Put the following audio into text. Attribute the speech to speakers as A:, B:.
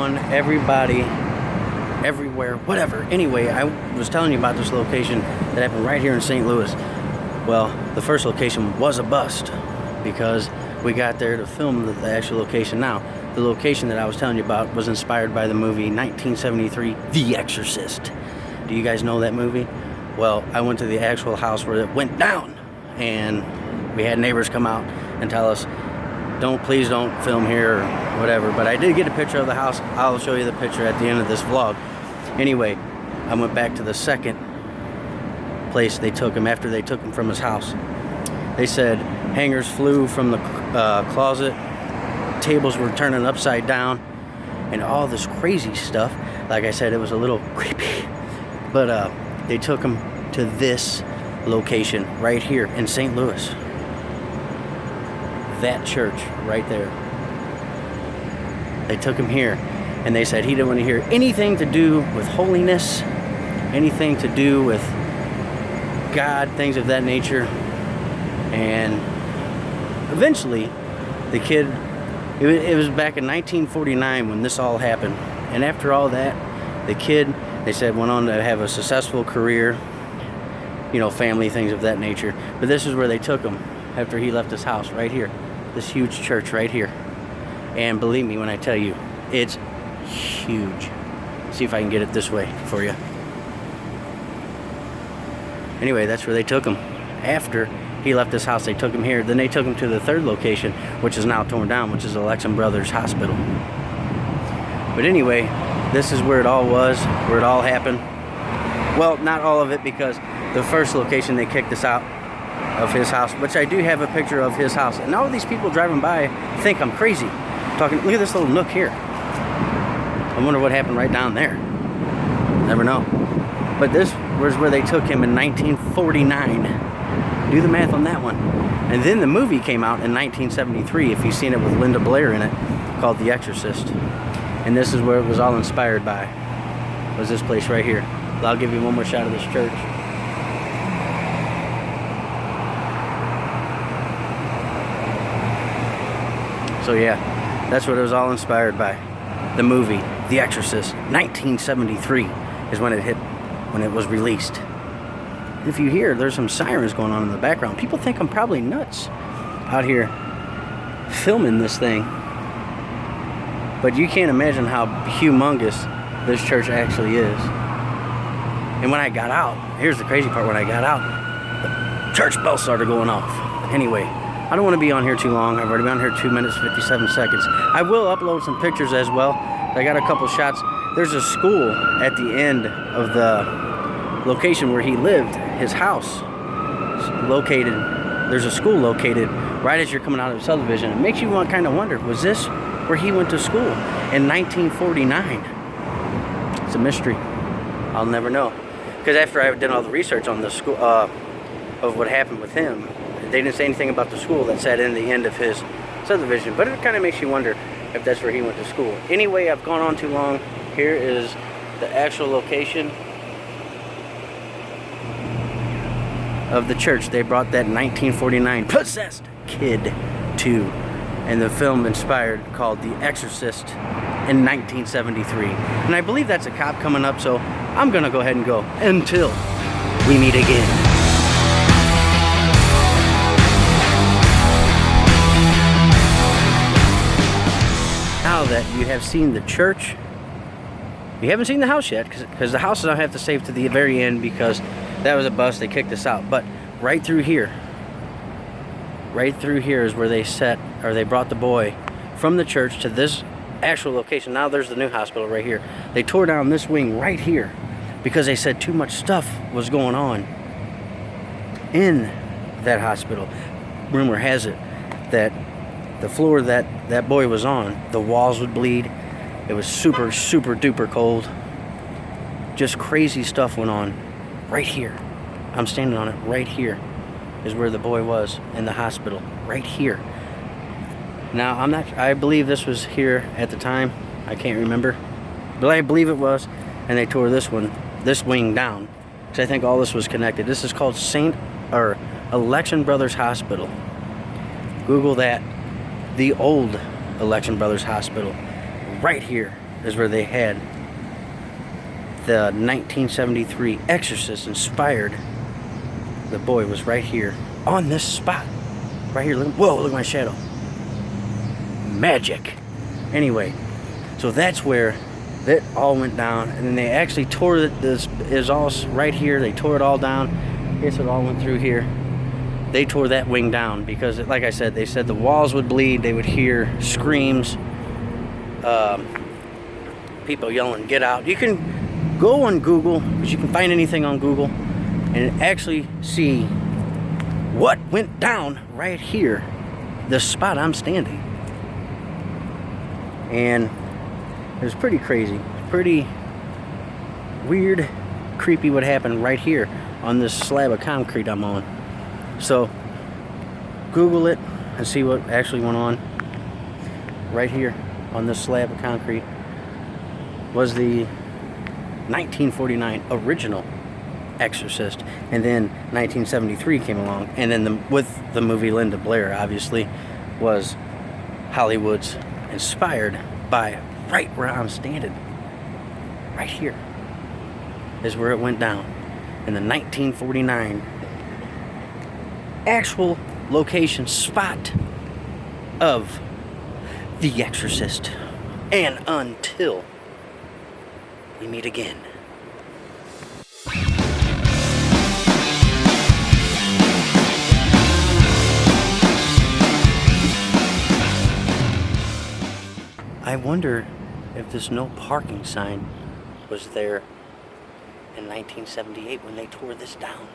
A: everyone, everybody, everywhere, whatever. Anyway, I was telling you about this location that happened right here in St. Louis. Well, the first location was a bust because we got there to film the actual location. Now, the location that I was telling you about was inspired by the movie 1973, The Exorcist. Do you guys know that movie? Well, I went to the actual house where it went down, and we had neighbors come out and tell us, please don't film here or whatever. But I did get a picture of the house. I'll show you the picture at the end of this vlog. Anyway, I went back to the second place they took him after they took him from his house. They said hangers flew from the closet, tables were turning upside down, and all this crazy stuff. Like I said, it was a little creepy. But they took him to this location right here in St. Louis. That church right there. They took him here, and they said he didn't want to hear anything to do with holiness, anything to do with God, things of that nature. And eventually, the kid, it was back in 1949 when this all happened. And after all that, the kid, they said, went on to have a successful career, you know, family, things of that nature. But this is where they took him after he left his house, right here. This huge church right here. And believe me when I tell you, it's huge. See if I can get it this way for you. Anyway, that's where they took him. After he left his house, they took him here. Then they took him to the third location, which is now torn down, which is Election Brothers Hospital. But anyway, this is where it all was, where it all happened. Well, not all of it, because the first location they kicked us out of his house, which I do have a picture of his house. And all these people driving by think I'm crazy. Talking, look at this little nook here. I wonder what happened right down there. Never know. But this was where they took him in 1949. Do the math on that one. And then the movie came out in 1973, if you've seen it, with Linda Blair in it, called The Exorcist. And this is where it was all inspired by, was this place right here. I'll give you one more shot of this church. So yeah, that's what it was all inspired by. The movie, The Exorcist, 1973 is when it hit, when it was released. If you hear, there's some sirens going on in the background. People think I'm probably nuts out here filming this thing. But you can't imagine how humongous this church actually is. And when I got out, here's the crazy part, when I got out, the church bell started going off. Anyway, I don't want to be on here too long. I've already been on here 2 minutes, 57 seconds. I will upload some pictures as well. I got a couple shots. There's a school at the end of the location where he lived, his house located. There's a school located right as you're coming out of the subdivision. It makes you kind of wonder, was this where he went to school in 1949? It's a mystery. I'll never know. Because after I did all the research on the school, of what happened with him, they didn't say anything about the school that sat in the end of his subdivision. But it kind of makes you wonder if that's where he went to school. Anyway, I've gone on too long. Here is the actual location of the church they brought that 1949 possessed kid to. And the film inspired, called The Exorcist, in 1973. And I believe that's a cop coming up, so I'm gonna go ahead and go until we meet again. Now that you have seen the church, you haven't seen the house yet, because the house I have to save to the very end, because that was a bust, they kicked us out. But right through here is where they they brought the boy from the church to this actual location. Now there's the new hospital right here. They tore down this wing right here because they said too much stuff was going on in that hospital. Rumor has it that the floor that boy was on, the walls would bleed. It was super, super duper cold. Just crazy stuff went on right here. I'm standing on it right here is where the boy was in the hospital, right here. Now, I believe this was here at the time. I can't remember, but I believe it was. And they tore this wing down, because I think all this was connected. This is called Election Brothers Hospital. Google that. The old Election Brothers Hospital, right here is where they had the 1973 Exorcist inspired. The boy was right here on this spot. Right here, look, whoa, look at my shadow. Magic. Anyway, so that's where that all went down, and then they actually tore it. This is all right here. They tore it all down. Guess it all went through here. They tore that wing down because, like I said, they said the walls would bleed. They would hear screams, people yelling, "Get out!" You can go on Google, because you can find anything on Google, and actually see what went down right here, the spot I'm standing. And it was pretty crazy, pretty weird, creepy what happened right here on this slab of concrete I'm on. So Google it and see what actually went on. Right here on this slab of concrete was the 1949 original Exorcist, and then 1973 came along, and then with the movie Linda Blair, obviously, was Hollywood's inspired by right where I'm standing. Right here is where it went down in the 1949 actual location spot of The Exorcist. And until we meet again. I wonder if this no parking sign was there in 1978 when they tore this down.